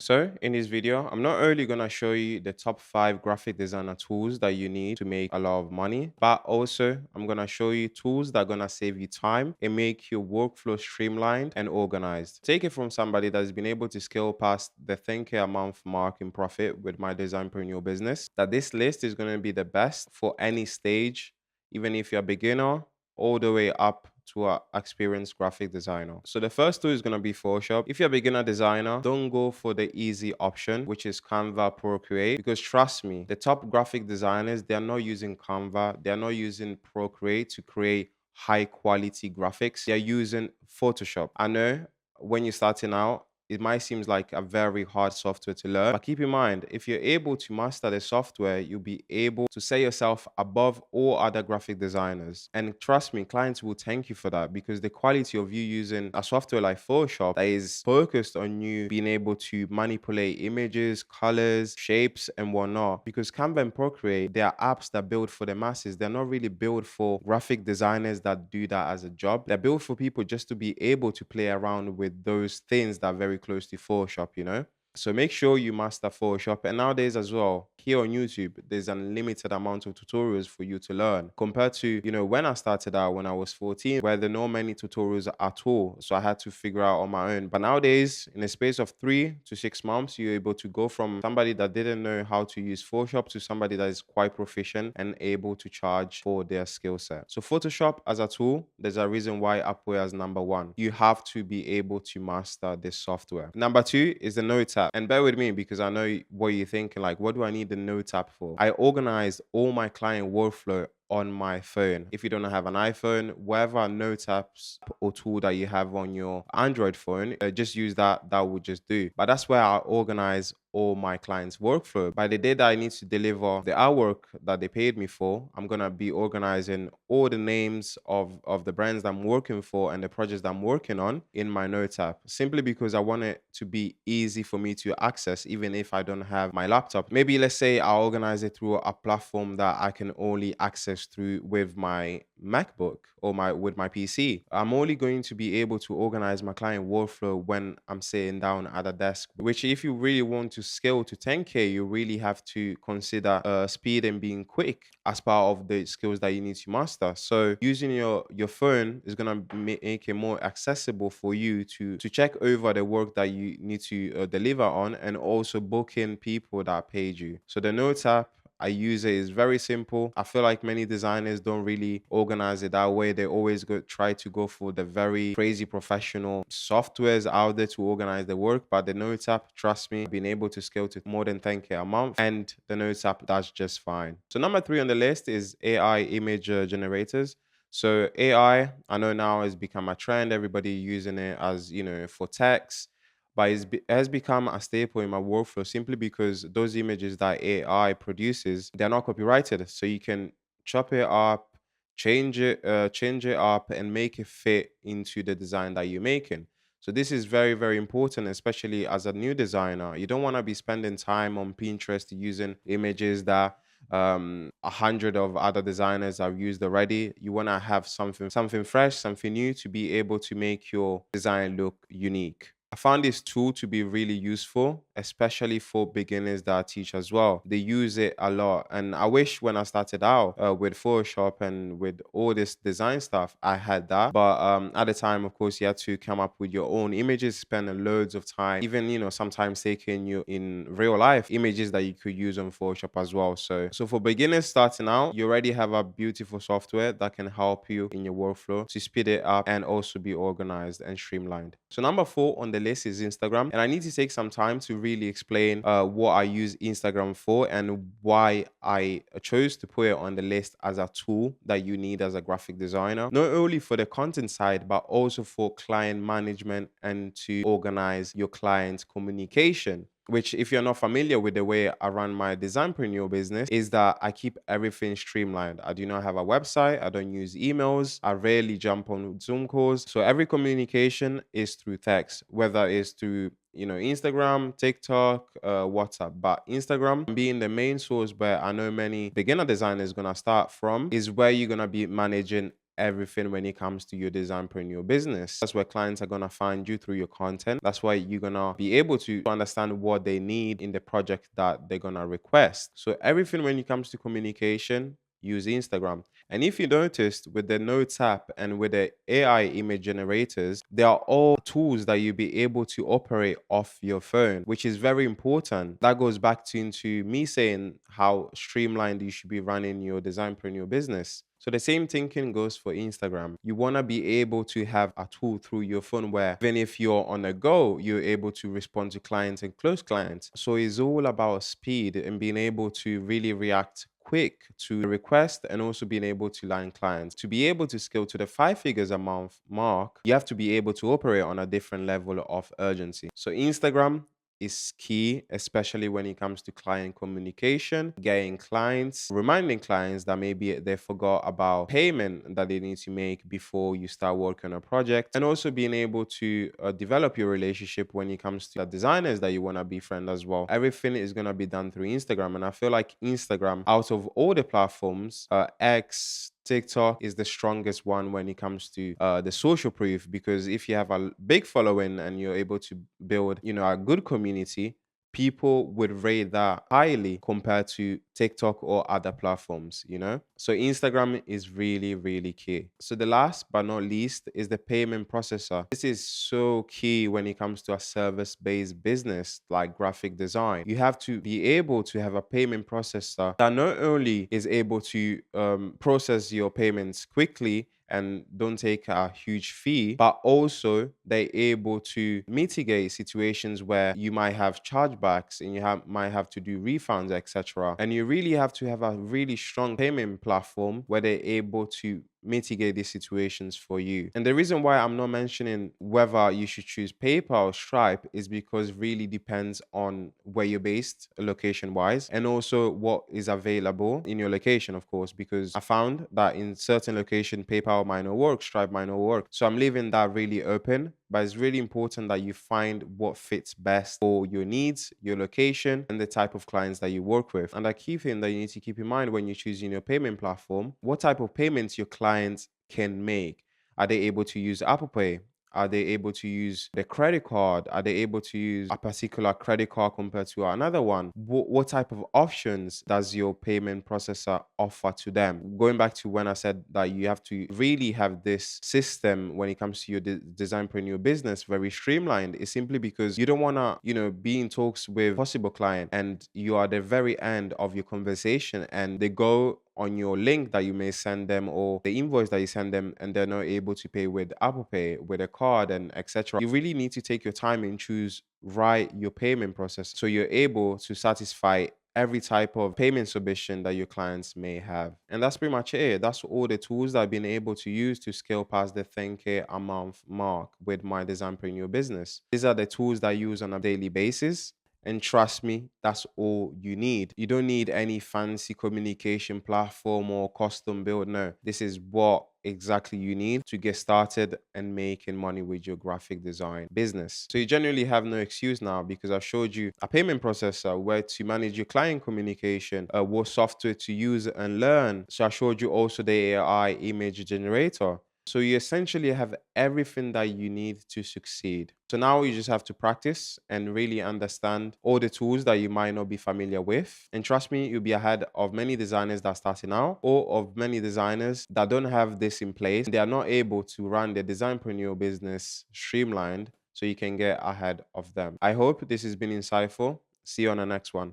So in this video, I'm not only going to show you the top 5 graphic designer tools that you need to make a lot of money, but also I'm going to show you tools that are going to save you time and make your workflow streamlined and organized. Take it from somebody that's been able to scale past the 10K a month mark in profit with my designpreneur business, that this list is going to be the best for any stage, even if you're a beginner all the way up to an experienced graphic designer. So the first tool is going to be Photoshop. If you're a beginner designer, don't go for the easy option, which is Canva Procreate, because trust me, the top graphic designers, they're not using Canva, they're not using Procreate to create high quality graphics. They're using Photoshop. I know when you're starting out, it might seem like a very hard software to learn, but keep in mind, if you're able to master the software, you'll be able to set yourself above all other graphic designers. And trust me, clients will thank you for that because the quality of you using a software like Photoshop that is focused on you being able to manipulate images, colors, shapes, and whatnot. Because Canva and Procreate, they are apps that build for the masses. They're not really built for graphic designers that do that as a job. They're built for people just to be able to play around with those things that are very close to Photoshop, you know? So make sure you master Photoshop. And nowadays as well, here on YouTube, there's an unlimited amount of tutorials for you to learn compared to, when I started out when I was 14, where there are not many tutorials at all. So I had to figure out on my own. But nowadays, in a space of 3 to 6 months, you're able to go from somebody that didn't know how to use Photoshop to somebody that is quite proficient and able to charge for their skill set. So Photoshop as a tool, there's a reason why Upwork is number one. You have to be able to master this software. Number two is the Notes app. And bear with me because I know what you're thinking, like, what do I need the Notes app for? I organized all my client workflow on my phone. If you don't have an iPhone, whatever Notes apps or tool that you have on your Android phone, just use that. That would just do. But that's where I organize all my clients' workflow. By the day that I need to deliver the artwork that they paid me for, I'm gonna be organizing all the names of the brands that I'm working for and the projects that I'm working on in my Notes app. Simply because I want it to be easy for me to access, even if I don't have my laptop. Maybe let's say I organize it through a platform that I can only access through with my MacBook or my PC. I'm only going to be able to organize my client workflow when I'm sitting down at a desk, which if you really want to scale to 10K, you really have to consider speed and being quick as part of the skills that you need to master. So using your phone is going to make it more accessible for you to check over the work that you need to deliver on, and also booking people that paid you. So the Notes app, I use it. It's very simple. I feel like many designers don't really organize it that way. They always try to go for the very crazy professional softwares out there to organize the work. But the Notes app, trust me, being able to scale to more than 10K a month, and the Notes app, that's just fine. So number three on the list is AI image generators. So AI, I know now has become a trend. Everybody using it as, for text, but it has become a staple in my workflow simply because those images that AI produces, they're not copyrighted. So you can chop it up, change it up, and make it fit into the design that you're making. So this is very, very important, especially as a new designer. You don't want to be spending time on Pinterest using images that 100 of other designers have used already. You want to have something fresh, something new to be able to make your design look unique. I found this tool to be really useful, especially for beginners that I teach as well. They use it a lot. And I wish when I started out with Photoshop and with all this design stuff, I had that. But at the time, of course, you had to come up with your own images, spend loads of time, even, sometimes taking you in real life images that you could use on Photoshop as well. So for beginners starting out, you already have a beautiful software that can help you in your workflow to speed it up and also be organized and streamlined. So number four on the list is Instagram. And I need to take some time to really explain what I use Instagram for and why I chose to put it on the list as a tool that you need as a graphic designer, not only for the content side, but also for client management and to organize your client's communication. Which, if you're not familiar with the way I run my designpreneur business, is that I keep everything streamlined. I do not have a website. I don't use emails. I rarely jump on Zoom calls. So every communication is through text, whether it's through Instagram, TikTok, WhatsApp. But Instagram being the main source where I know many beginner designers gonna start from is where you're gonna be managing everything when it comes to your designpreneur business. That's where clients are going to find you through your content. That's why you're going to be able to understand what they need in the project that they're going to request. So everything when it comes to communication, use Instagram. And if you noticed with the Notes app and with the AI image generators, they are all tools that you'll be able to operate off your phone, which is very important. That goes back to into me saying how streamlined you should be running your designpreneur business. So the same thinking goes for Instagram. You want to be able to have a tool through your phone where even if you're on the go, you're able to respond to clients and close clients. So it's all about speed and being able to really react quick to request and also being able to line clients. To be able to scale to the 5 figures a month mark, you have to be able to operate on a different level of urgency. So Instagram is key, especially when it comes to client communication, getting clients, reminding clients that maybe they forgot about payment that they need to make before you start working on a project, and also being able to develop your relationship when it comes to the designers that you want to befriend as well. Everything is going to be done through Instagram, and I feel like Instagram, out of all the platforms, X, TikTok is the strongest one when it comes to the social proof, because if you have a big following and you're able to build, a good community, people would rate that highly compared to TikTok or other platforms. So Instagram is really, really key. So the last but not least is the payment processor. This is so key when it comes to a service-based business like graphic design. You have to be able to have a payment processor that not only is able to process your payments quickly and don't take a huge fee, but also they're able to mitigate situations where you might have chargebacks and might have to do refunds, etc. And you really have to have a really strong payment platform where they're able to mitigate these situations for you. And the reason why I'm not mentioning whether you should choose PayPal or Stripe is because really depends on where you're based location wise, and also what is available in your location, of course, because I found that in certain location PayPal might not work, Stripe might not work. So I'm leaving that really open, but it's really important that you find what fits best for your needs, your location, and the type of clients that you work with. And a key thing that you need to keep in mind when you're choosing your payment platform, what type of payments your clients can make. Are they able to use Apple Pay? Are they able to use the credit card? Are they able to use a particular credit card compared to another one? What type of options does your payment processor offer to them? Going back to when I said that you have to really have this system when it comes to your designpreneur business very streamlined, is simply because you don't want to, be in talks with possible client and you are at the very end of your conversation and they go on your link that you may send them or the invoice that you send them and they're not able to pay with Apple Pay, with a card and etc. You really need to take your time and choose right your payment process so you're able to satisfy every type of payment submission that your clients may have. And that's pretty much it. That's all the tools that I've been able to use to scale past the 10K a month mark with my designpreneur business. These are the tools that I use on a daily basis. And trust me, that's all you need. You don't need any fancy communication platform or custom build. No, this is what exactly you need to get started and making money with your graphic design business. So you generally have no excuse now because I showed you a payment processor, where to manage your client communication, what software to use and learn. So I showed you also the AI image generator. So you essentially have everything that you need to succeed. So now you just have to practice and really understand all the tools that you might not be familiar with. And trust me, you'll be ahead of many designers that are starting out or of many designers that don't have this in place. They are not able to run their designpreneur business streamlined, so you can get ahead of them. I hope this has been insightful. See you on the next one.